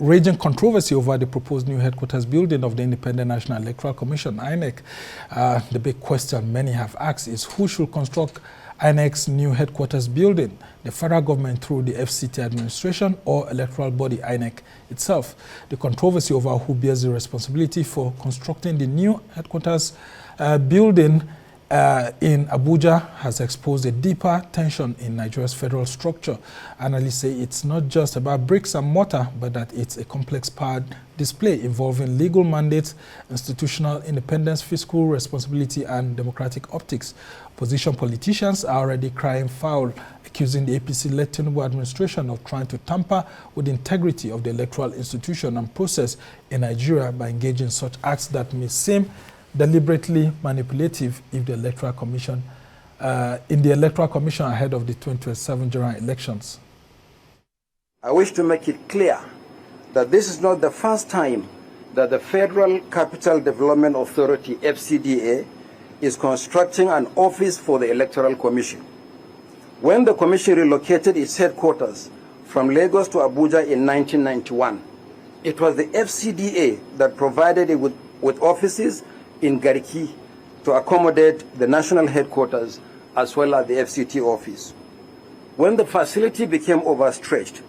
raging controversy over the proposed new headquarters building of the Independent National Electoral Commission, INEC. The big question many have asked is who should construct INEC's new headquarters building, the federal government through the FCT administration or electoral body INEC itself. The controversy over who bears the responsibility for constructing the new headquarters building in Abuja has exposed a deeper tension in Nigeria's federal structure. Analysts say it's not just about bricks and mortar, but that it's a complex power display involving legal mandates, institutional independence, fiscal responsibility, and democratic optics. Opposition politicians are already crying foul, accusing the APC-led Tinubu administration of trying to tamper with the integrity of the electoral institution and process in Nigeria by engaging in such acts that may seem deliberately manipulative if the Electoral Commission, in the Electoral Commission ahead of the 2027 general elections. I wish to make it clear that this is not the first time that the Federal Capital Development Authority, FCDA, is constructing an office for the Electoral Commission. When the Commission relocated its headquarters from Lagos to Abuja in 1991, it was the FCDA that provided it with offices in Gariki to accommodate the national headquarters as well as the FCT office. When the facility became overstretched,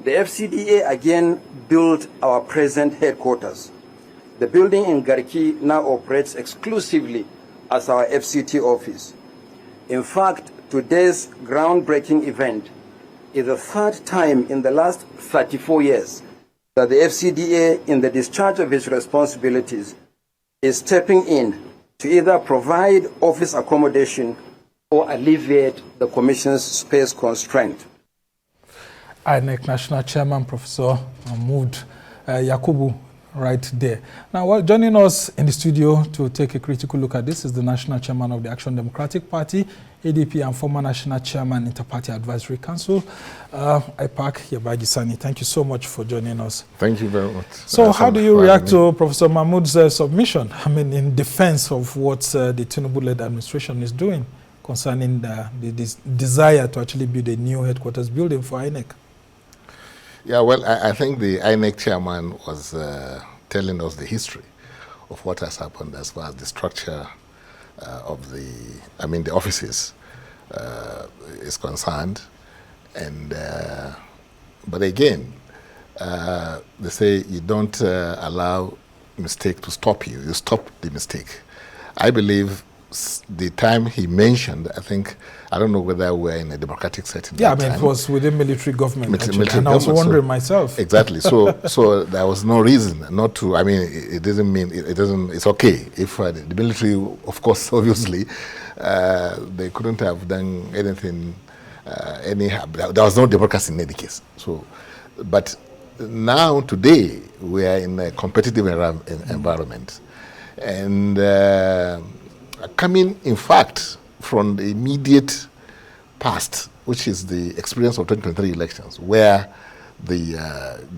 the FCDA again built our present headquarters. The building in Gariki now operates exclusively as our FCT office. In fact, today's groundbreaking event is the third time in the last 34 years that the FCDA, in the discharge of its responsibilities, is stepping in to either provide office accommodation or alleviate the Commission's space constraint. INEC National Chairman Professor Mahmood Yakubu right there. Now, joining us in the studio to take a critical look at this is the National Chairman of the Action Democratic Party, ADP, and former National Chairman, Interparty Advisory Council, IPAC, Yabagi Sani. Thank you so much for joining us. Thank you very much. So how do you react to Professor Mahmood's submission, I mean, in defense of what the Tinubu-led administration is doing concerning this desire to actually build a new headquarters building for INEC? Yeah, well, I think the INEC chairman was telling us the history of what has happened as far as the structure of the offices is concerned. And but again, they say you don't allow mistake to stop you. You stop the mistake. I believe the time he mentioned, I don't know whether we're in a democratic setting. Yeah, I mean, it was within military government, and I was wondering myself. Exactly. So there was no reason not to. I mean, it doesn't mean it doesn't. It's okay if the military, of course, obviously, they couldn't have done anything. There was no democracy in any case. So, but now today we are in a competitive environment, and. Coming, in fact, from the immediate past, which is the experience of 2023 elections, where the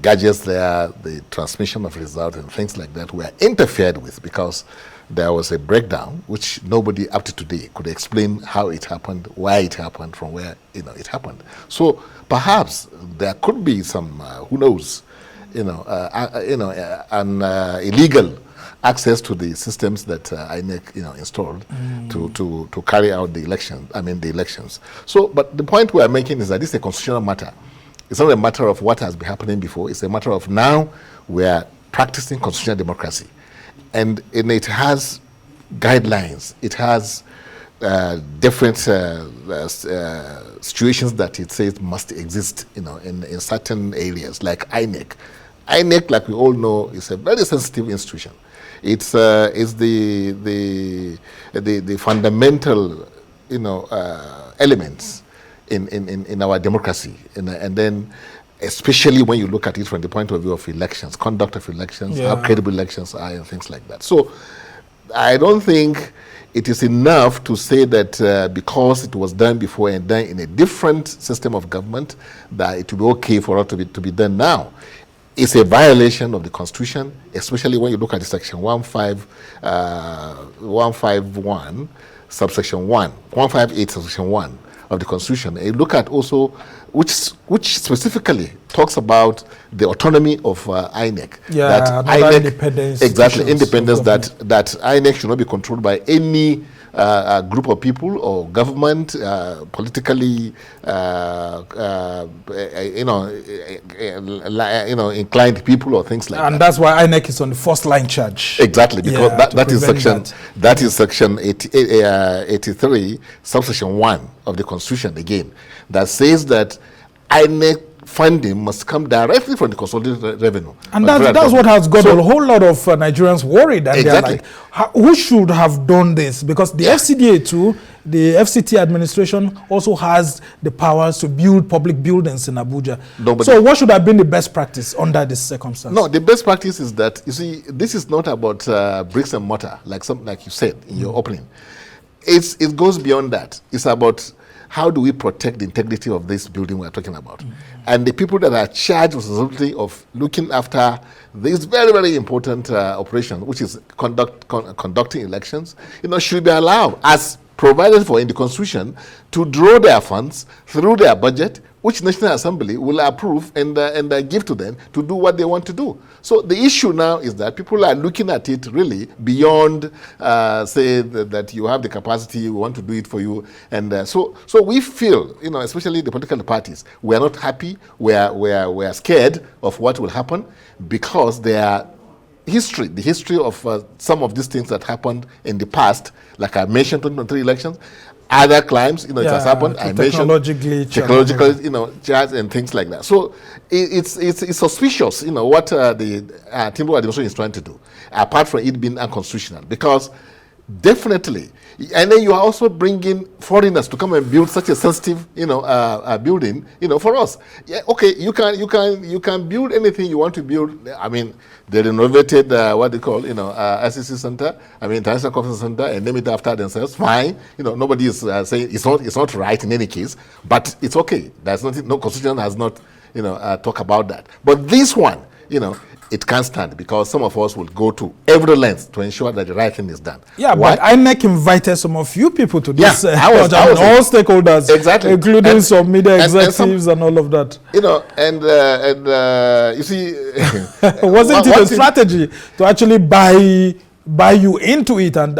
gadgets there, the transmission of results and things like that were interfered with because there was a breakdown, which nobody up to today could explain how it happened, why it happened, from where it happened. So perhaps there could be some, who knows, an illegal access to the systems that INEC installed to carry out the elections. So, but the point we are making is that this is a constitutional matter. It's not a matter of what has been happening before. It's a matter of now we are practicing constitutional democracy, and it has guidelines. It has different situations that it says must exist, in certain areas, like INEC. INEC, like we all know, is a very sensitive institution. It's the fundamental, elements in our democracy, and then especially when you look at it from the point of view of elections, conduct of elections, how credible elections are, and things like that. So I don't think it is enough to say that because it was done before and done in a different system of government, that it will be okay for it to be done now. It's a violation of the Constitution, especially when you look at the section 151, subsection 1, 158, subsection 1 of the Constitution, you look at also which specifically talks about the autonomy of INEC. Yeah, that INEC, independence. exactly, independence, that INEC should not be controlled by any group of people or government, politically, inclined people or things like that. And that's why INEC is on the first line charge. Exactly, because yeah, that is section 83, subsection 1 of the Constitution again, that says that INEC funding must come directly from the consolidated revenue. And that's what has got a whole lot of Nigerians worried. And exactly. They're like, who should have done this? Because the FCDA too, the FCT administration also has the powers to build public buildings in Abuja. So what should have been the best practice under this circumstance? No, the best practice is that, you see, this is not about bricks and mortar, like you said in your opening. It goes beyond that. It's about how do we protect the integrity of this building we're talking about? And the people that are charged with the responsibility of looking after this very, very important operation, which is conducting elections, should be allowed, as provided for in the Constitution, to draw their funds through their budget, which National Assembly will approve and give to them to do what they want to do. So the issue now is that people are looking at it really beyond, say, that you have the capacity, we want to do it for you. And so we feel, especially the political parties, we are not happy, we are scared of what will happen, because the history of some of these things that happened in the past, like I mentioned, 2023 elections, other crimes, it has happened. I mentioned technological, charge and things like that. So it's suspicious, what the Tinubu administration is trying to do, apart from it being unconstitutional, because definitely, and then you are also bringing foreigners to come and build such a sensitive, building, for us. Yeah, okay, you can build anything you want to build. I mean, they renovated what they call, SEC Center, International Conference Center, and name it after themselves. Fine, nobody is saying it's not right in any case, but it's okay. There's nothing. No Constitution has not, talk about that. But this one, it can't stand, because some of us will go to every length to ensure that the right thing is done. Yeah, why? But INEC invited some of you people to this. I was all stakeholders, exactly, including some media executives and all of that. You see, wasn't it a strategy to actually buy you into it, and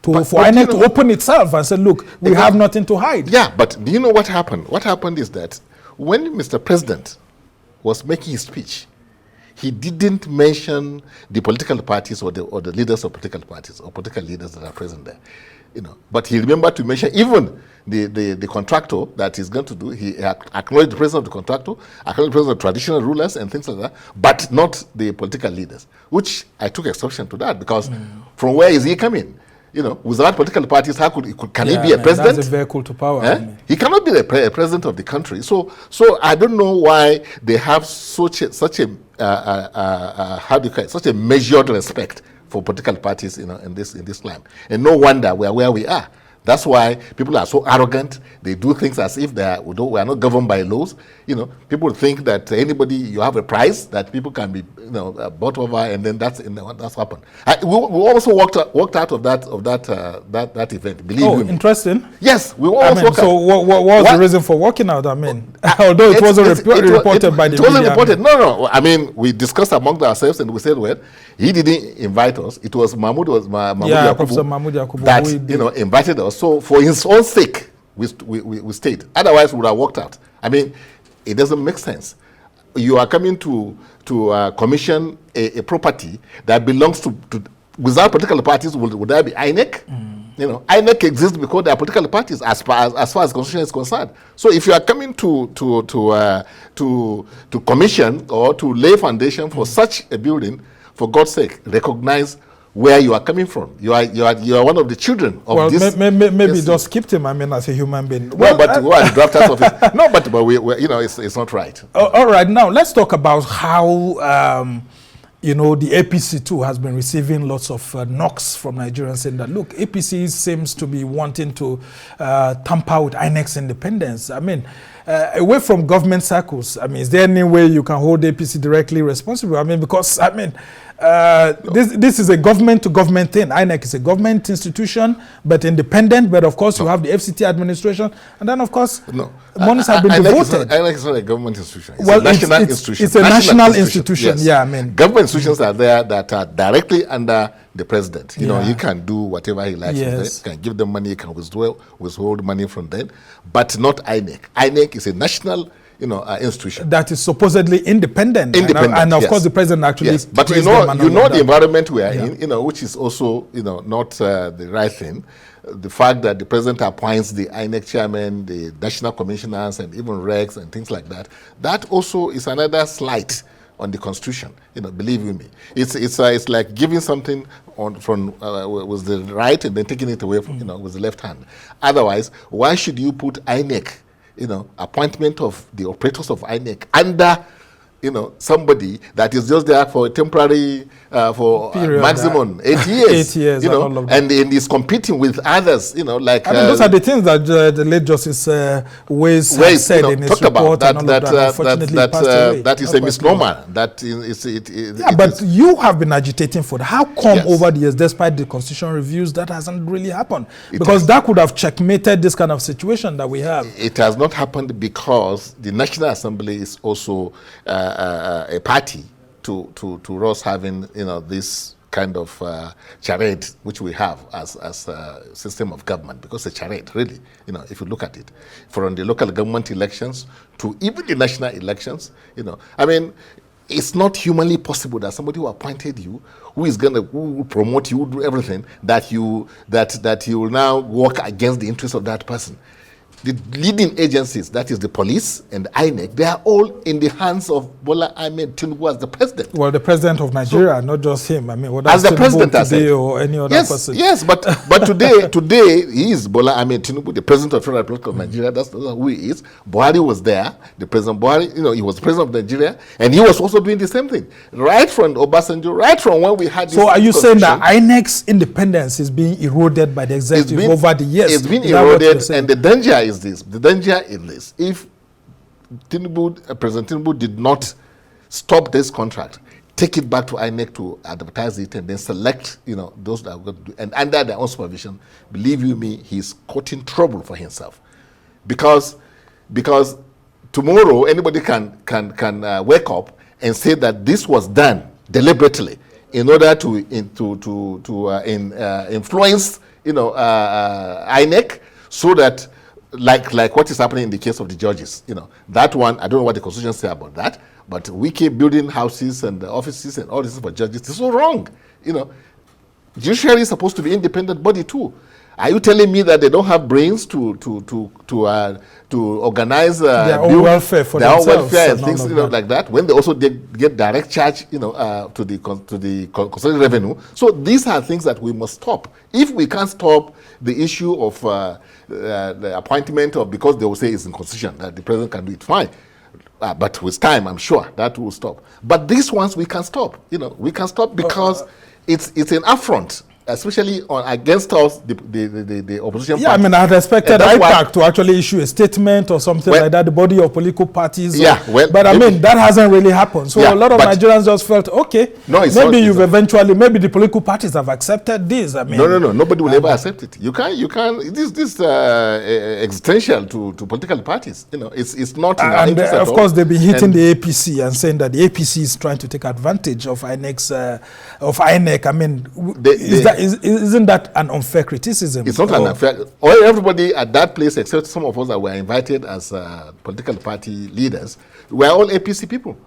for INEC to open itself and say, look, we have nothing to hide? Yeah, but do you know what happened? What happened is that when Mr. President was making his speech, he didn't mention the political parties or the leaders of political parties or political leaders that are present there, But he remembered to mention even the contractor that he's going to do. He acknowledged the presence of the contractor, acknowledged the presence of traditional rulers and things like that, but not the political leaders, which I took exception to that, because from where is he coming? Without political parties, can he be a president? That's a vehicle to power. He cannot be the president of the country. So I don't know why they have such a such a measured respect for political parties, in this climate. And no wonder we are where we are. That's why people are so arrogant. They do things as if we are not governed by laws. People think that you have a price that people can be, bought over, and then that's happened. We also walked out of that event. Believe me. Interesting. Yes, we almost walked out. So what was the reason for walking out? Although it wasn't reported by the media. It wasn't reported. No. We discussed among ourselves, and we said, well, he didn't invite us. It was Mahmoud Yakubu that invited us. So for his own sake, we stayed. Otherwise, we would have walked out. It doesn't make sense. You are coming to commission a property that belongs to without political parties. Would there be INEC? INEC exists because there are political parties as far as Constitution is concerned. So if you are coming to commission or to lay foundation for such a building, for God's sake, recognize where you are coming from. You are one of the children of this. Maybe just skipped him. As a human being. Well, but who are the drafters of it? No, but it's not right. All right. Now let's talk about how the APC too has been receiving lots of knocks from Nigerians saying that, look, APC seems to be wanting to tamper with INEC's independence. away from government circles, I mean, is there any way you can hold APC directly responsible? I mean, because, I mean, this is a government-to-government thing. INEC is a government institution, but independent. But of course, you have the FCT administration, and then of course, monies have been devoted. INEC is not a government institution. It's well, a national institution. It's a national institution. Yes. Yeah, I mean, government institutions are there that are directly under the president. You know, he can do whatever he likes. Yes. He can give them money. He can withhold money from them, but not INEC. INEC is a national, institution that is supposedly independent. And of course the president actually. Yes. But you know the environment we are in, which is also not the right thing. The fact that the president appoints the INEC chairman, the national commissioners, and even regs and things like that, that also is another slight on the constitution. Believe you me, it's like giving something from with the right and then taking it away from with the left hand. Otherwise, why should you put INEC, appointment of the operators of INEC under somebody that is just there for a temporary, for maximum 8 years, 8 years, and is competing with others, like. I mean, those are the things that the late Justice Ways said in his report. That is a misnomer. That is. But you have been agitating for that. How come over the years, despite the constitutional reviews, that hasn't really happened? Because that could have checkmated this kind of situation that we have. It has not happened because the National Assembly is also a party to us having this kind of charade which we have as a system of government, because a charade really, if you look at it, from the local government elections to even the national elections, I mean, it's not humanly possible that somebody who appointed you, who will promote you, who do everything, that you will now work against the interests of that person. The leading agencies, that is the police and INEC, they are all in the hands of Bola Ahmed Tinubu as the president. Well, the president of Nigeria, not just him. I mean, what as the president today or any other person. Yes, but today he is Bola Ahmed Tinubu, the president of the Federal Republic of Nigeria. That's who he is. Buhari was there. The president Buhari, he was the president of Nigeria, and he was also doing the same thing. Right from Obasanjo, right from when we had this. So are you saying that INEC's independence is being eroded by the executive over the years? It's been eroded, and the danger is this. The danger in this, if President Tinubu did not stop this contract, take it back to INEC to advertise it, and then select, those that are going to do, and under their own supervision, believe you me, he's causing trouble for himself, because tomorrow anybody can wake up and say that this was done deliberately in order to influence, INEC, so that. Like what is happening in the case of the judges, that one, I don't know what the constitution says about that, but we keep building houses and offices and all this for judges. It's so wrong, Judiciary is supposed to be independent body too. Are you telling me that they don't have brains to organize their own welfare for themselves and things like that? When they also get direct charge, to the concerning revenue. So these are things that we must stop. If we can't stop the issue of the appointment of, because they will say it's in constitution that the president can do it, fine. But with time, I'm sure that will stop. But these ones we can stop. We can stop because it's an affront, especially against us, the opposition party. I mean, I had expected IPAC to actually issue a statement or something like that, the body of political parties. But I mean, that hasn't really happened. So a lot of Nigerians just felt, okay, maybe the political parties have accepted this. I mean, no, nobody will ever accept it. You can't. This existential to political parties. It's not. And of course, they've been hitting the APC and saying that the APC is trying to take advantage of INEC. I mean, isn't that an unfair criticism? It's not an unfair. Everybody at that place, except some of us that were invited as political party leaders, were all APC people.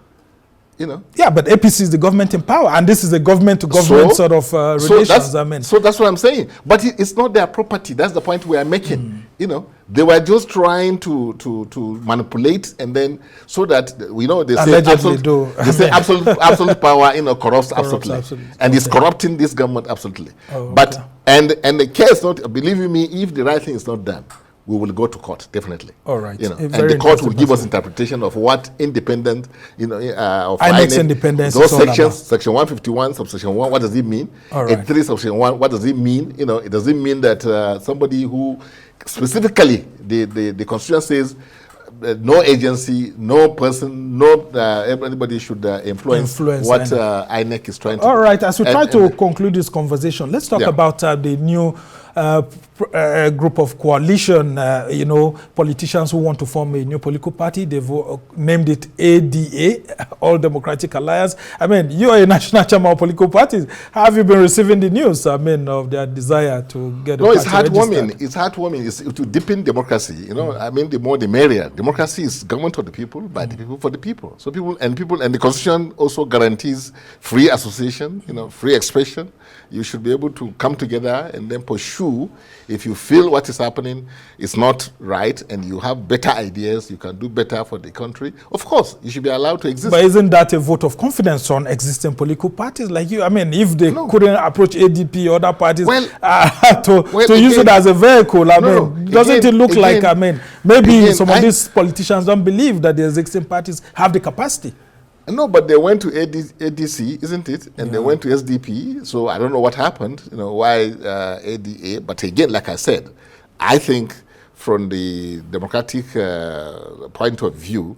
Yeah, but APC is the government in power, and this is a government-to-government sort of relations. So that's what I'm saying. But it's not their property. That's the point we are making. They were just trying to manipulate, and then so that they say absolute power corrupts absolutely, and it's corrupting this government absolutely. But and the case, not believe me, if the right thing is not done, we will go to court, definitely. All right. And the court will give us interpretation of what independent, of INEC's independence. Those sections, section 151, subsection 1, what does it mean? All right. 83, subsection 1, what does it mean? It doesn't mean that somebody who, specifically, the Constitution says, no agency, no person, no anybody should influence what INEC is trying to do. All right, as we try to conclude this conversation, let's talk about the new group of coalition, politicians who want to form a new political party. They've named it ADA, All Democratic Alliance. I mean, you are a national chairman of political parties. How have you been receiving the news, of their desire to get a party it's heartwarming. registered? It's heartwarming. It's to deepen democracy. The more the merrier. Democracy is government of the people, by the people, for the people. So people, and the Constitution also guarantees free association, free expression. You should be able to come together and then pursue. If you feel what is happening is not right and you have better ideas, you can do better for the country, of course, you should be allowed to exist. But isn't that a vote of confidence on existing political parties like you? I mean, if they couldn't approach ADP or other parties to use it as a vehicle, doesn't it look like, maybe some of these politicians don't believe that the existing parties have the capacity? No, but they went to ADC, isn't it? And they went to SDP. So I don't know what happened, why ADA. But again, like I said, I think from the democratic point of view,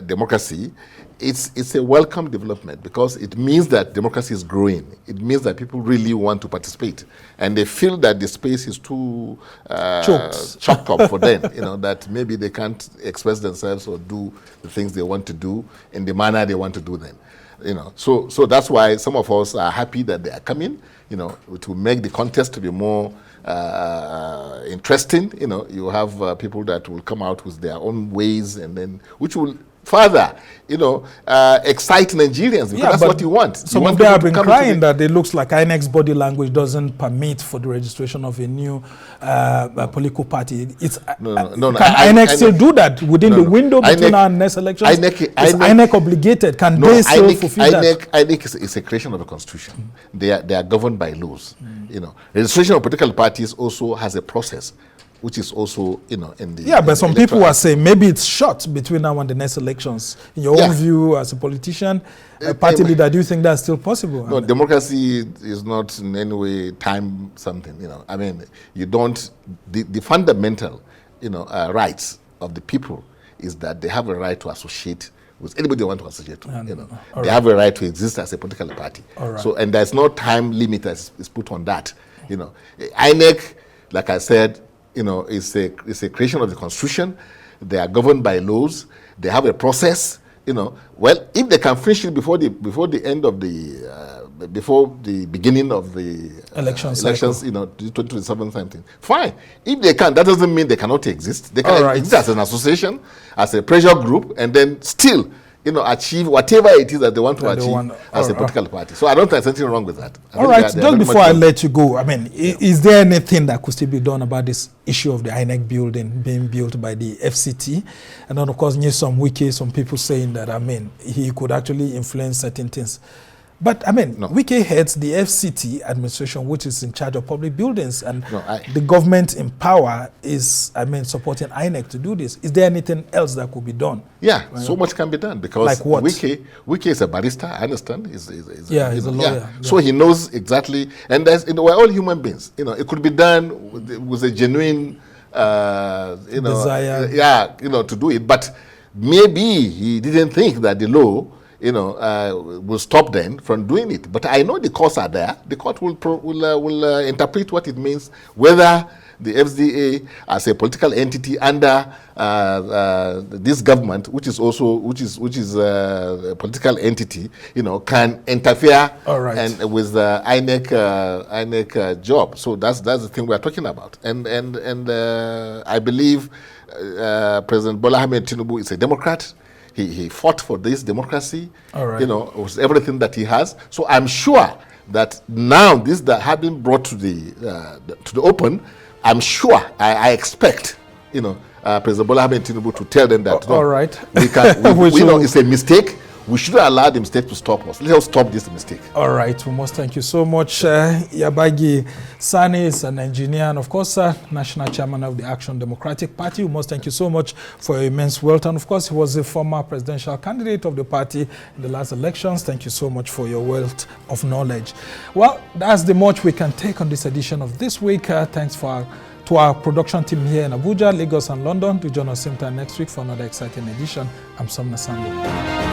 democracy, it's a welcome development because it means that democracy is growing. It means that people really want to participate. And they feel that the space is too chopped up for them, that maybe they can't express themselves or do the things they want to do in the manner they want to do them. So that's why some of us are happy that they are coming, to make the contest to be more interesting. You have people that will come out with their own ways and then, which will further, excite Nigerians because that's what you want. Some of them have been crying that it looks like INEC's body language doesn't permit for the registration of a new political party. Can INEC still do that within the window between our next elections? Is INEC obligated? Can they still fulfill that? INEC is a creation of the Constitution. They are governed by laws. Registration of political parties also has a process, which is also, in the... but some people are saying maybe it's short between now and the next elections. In your own view, as a politician, a party leader, do you think that's still possible? No, democracy is not in any way time something, you don't... The fundamental, rights of the people is that they have a right to associate with anybody they want to associate to. They have a right to exist as a political party. So, and there's no time limit that is put on that. INEC, like I said, it's a creation of the Constitution. They are governed by laws. They have a process. Well, if they can finish it before the end of before the beginning of the elections, 2027 something, fine. If they can, that doesn't mean they cannot exist. They can exist as an association, as a pressure group, and then still, achieve whatever it is that they want to achieve as a political party. So I don't think there's anything wrong with that. All right, just before I let you go, is there anything that could still be done about this issue of the INEC building being built by the FCT? And then, of course, some people saying that, he could actually influence certain things. But, Wike heads the FCT administration, which is in charge of public buildings, and the government in power is, supporting INEC to do this. Is there anything else that could be done? Yeah, so much can be done because like what? Wike is a barrister, I understand. He's a lawyer. Yeah. So he knows exactly, and we're all human beings. It could be done with a genuine, desire. To do it. But maybe he didn't think that the law will stop them from doing it. But I know the courts are there. The court will interpret what it means, whether the FCA as a political entity under this government, which is a political entity, can interfere and with the INEC job. So that's the thing we are talking about. And I believe President Bola Ahmed Tinubu is a Democrat. He fought for this democracy, with everything that he has. So I'm sure that now this that have been brought to the open, I'm sure, I expect, President Bola Ahmed Tinubu to tell them that we know it's a mistake. We shouldn't allow the mistake to stop us. Let us stop this mistake. All right. We must thank you so much. Yabagi Sani is an engineer and, of course, national chairman of the Action Democratic Party. We must thank you so much for your immense wealth. And, of course, he was a former presidential candidate of the party in the last elections. Thank you so much for your wealth of knowledge. Well, that's the much we can take on this edition of This Week. Thanks for To our production team here in Abuja, Lagos, and London, to join us same time next week for another exciting edition. I'm Somna Sandu.